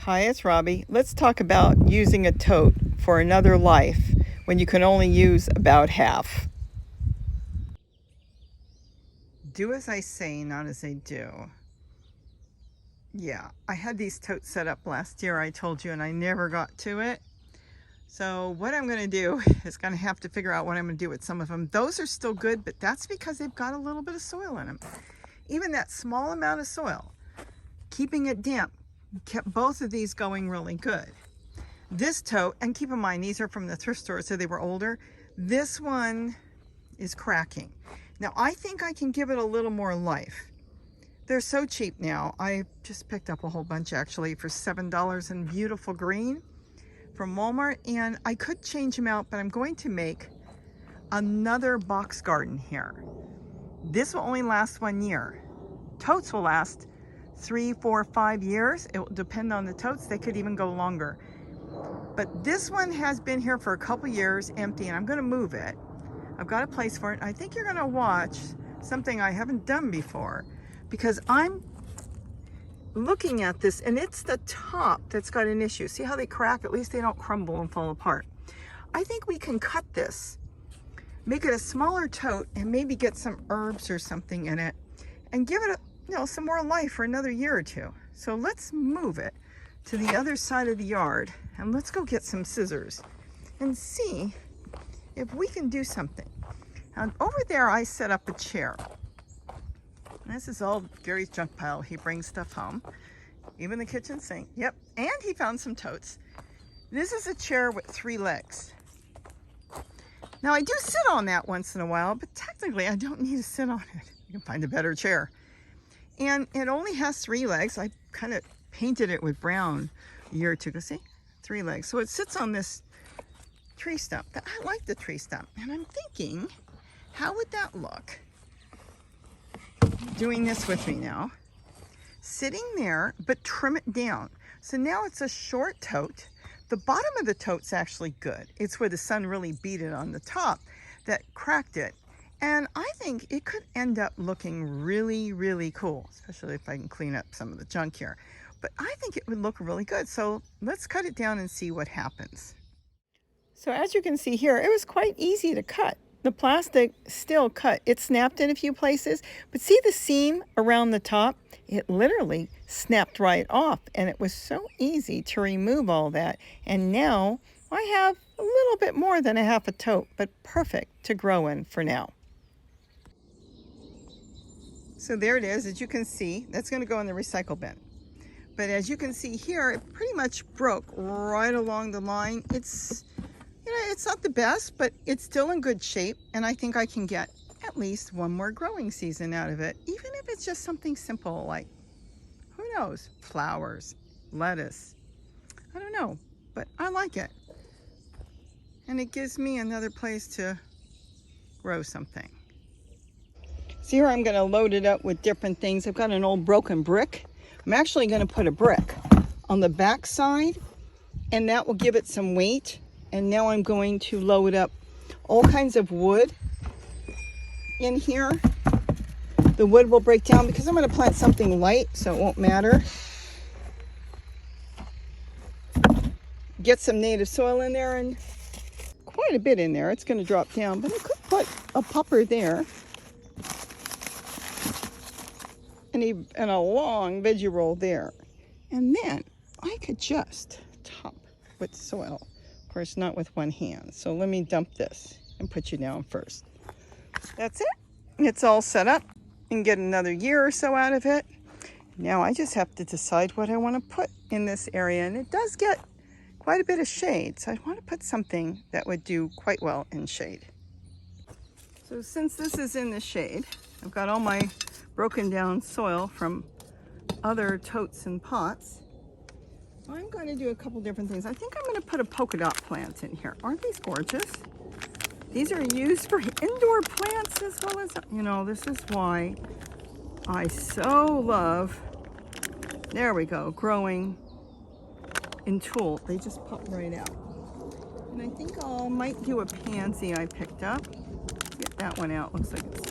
Hi, it's Robbie. Let's talk about using a tote for another life when you can only use about half. Do as I say, not as I do. Yeah, I had these totes set up last year, I told you, and I never got to it. So what I'm going to do is going to have to figure out what I'm going to do with some of them. Those are still good, but that's because they've got a little bit of soil in them. Even that small amount of soil, keeping it damp, kept both of these going really good. This tote, and keep in mind these are from the thrift store, so they were older. This one is cracking. Now I think I can give it a little more life. They're so cheap now. I just picked up a whole bunch actually for $7 in beautiful green from Walmart, and I could change them out, but I'm going to make another box garden here. This will only last 1 year. Totes will last 3, 4, 5 years. It will depend on the totes. They could even go longer. But this one has been here for a couple years empty, and I'm going to move it. I've got a place for it. I think you're going to watch something I haven't done before, because I'm looking at this and it's the top that's got an issue. See how they crack? At least they don't crumble and fall apart. I think we can cut this, make it a smaller tote, and maybe get some herbs or something in it and give it some more life for another year or two. So let's move it to the other side of the yard, and let's go get some scissors and see if we can do something. And over there I set up a chair. This is all Gary's junk pile. He brings stuff home, even the kitchen sink. Yep, and he found some totes. This is a chair with 3 legs. Now I do sit on that once in a while, but technically I don't need to sit on it. You can find a better chair. And it only has 3 legs. I kind of painted it with brown a year or two ago. See, 3 legs. So it sits on this tree stump. I like the tree stump, and I'm thinking, how would that look? Doing this with me now, sitting there, but trim it down. So now it's a short tote. The bottom of the tote's actually good. It's where the sun really beat it on the top that cracked it. And I think it could end up looking really, really cool, especially if I can clean up some of the junk here. But I think it would look really good. So let's cut it down and see what happens. So as you can see here, it was quite easy to cut. The plastic still cut. It snapped in a few places, but see the seam around the top? It literally snapped right off, and it was so easy to remove all that. And now I have a little bit more than a half a tote, but perfect to grow in for now. So there it is. As you can see, that's going to go in the recycle bin. But as you can see here, it pretty much broke right along the line. It's not the best, but it's still in good shape, and I think I can get at least 1 more growing season out of it, even if it's just something simple like, who knows, flowers, lettuce. I don't know, but I like it. And it gives me another place to grow something. So here I'm going to load it up with different things. I've got an old broken brick. I'm actually going to put a brick on the back side, and that will give it some weight. And now I'm going to load up all kinds of wood in here. The wood will break down because I'm going to plant something light, so it won't matter. Get some native soil in there, and quite a bit in there. It's going to drop down, but I could put a popper there and a long veggie roll there. And then I could just top with soil. Of course, not with one hand. So let me dump this and put you down first. That's it. It's all set up and get another year or so out of it. Now I just have to decide what I want to put in this area. And it does get quite a bit of shade. So I want to put something that would do quite well in shade. So since this is in the shade, I've got all my broken down soil from other totes and pots. I'm going to do a couple different things. I think I'm going to put a polka dot plant in here. Aren't these gorgeous? These are used for indoor plants as well as, this is why I so love, there we go, growing in tulle. They just pop right out. And I think I might do a pansy I picked up. Get that one out. Looks like it's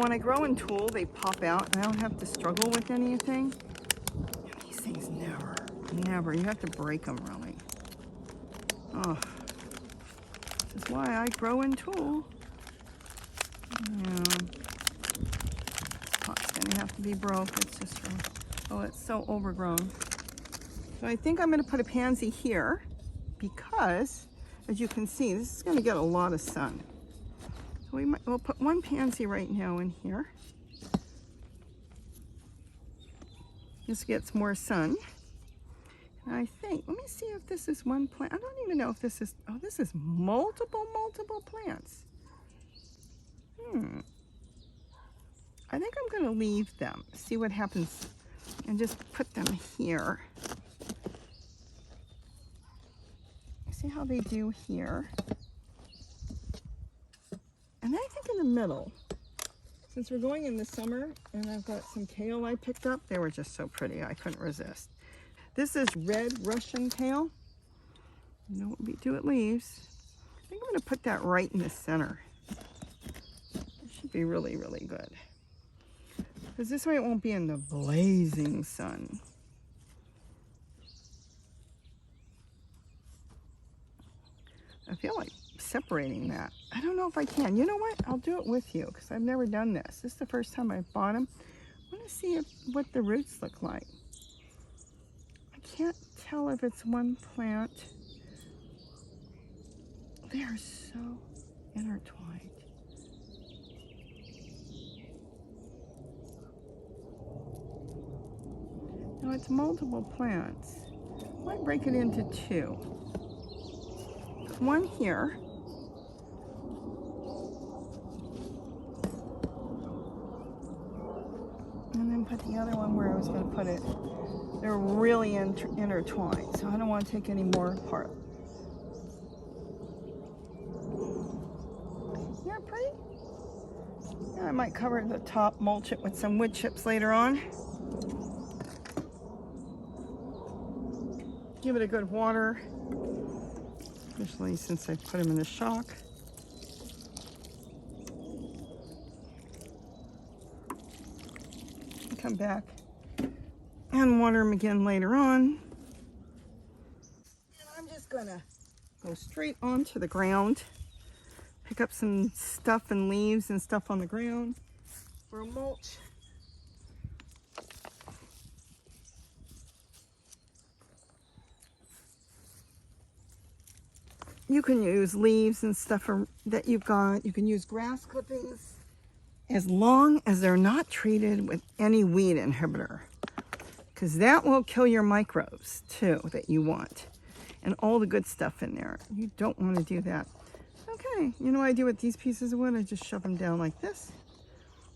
when I grow in tulle, they pop out and I don't have to struggle with anything. These things never. You have to break them, really. Oh, this is why I grow in tulle. Yeah. Pot's gonna have to be broke. It's just, oh, it's so overgrown. So I think I'm gonna put a pansy here because, as you can see, this is gonna get a lot of sun. So we'll put one pansy right now in here. This gets more sun. And I think, let me see if this is one plant. I don't even know if this is, oh, this is multiple plants. I think I'm gonna leave them, see what happens, and just put them here. See how they do here. And I think in the middle, since we're going in the summer and I've got some kale I picked up, they were just so pretty, I couldn't resist. This is red Russian kale. You know what we do, it leaves. I think I'm gonna put that right in the center. It should be really, really good. Because this way it won't be in the blazing sun. I feel like separating that. I don't know if I can. You know what? I'll do it with you because I've never done this. This is the first time I've bought them. I want to see what the roots look like. I can't tell if it's one plant. They are so intertwined. No, it's multiple plants. I might break it into two. One here. And then put the other one where I was going to put it. They're really intertwined, so I don't want to take any more apart. Yeah, pretty? Yeah, I might cover the top, mulch it with some wood chips later on. Give it a good water, especially since I put them in the shock. Come back and water them again later on. And I'm just gonna go straight onto the ground, pick up some stuff and leaves and stuff on the ground for a mulch. You can use leaves and stuff that you've got. You can use grass clippings as long as they're not treated with any weed inhibitor, because that will kill your microbes too that you want and all the good stuff in there. You don't want to do that. Okay, you know what I do with these pieces of wood? I just shove them down like this,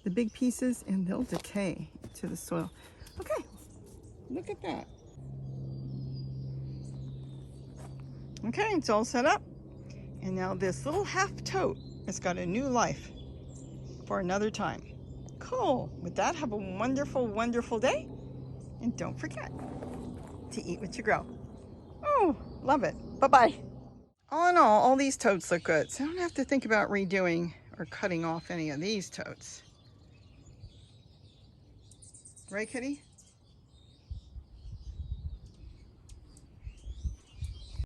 the big pieces, and they'll decay to the soil. Okay, look at that. Okay, it's all set up. And now this little half tote has got a new life for another time. Cool. With that, have a wonderful, wonderful day. And don't forget to eat what you grow. Oh, love it. Bye-bye. All in all these totes look good. So I don't have to think about redoing or cutting off any of these totes. Right, Kitty?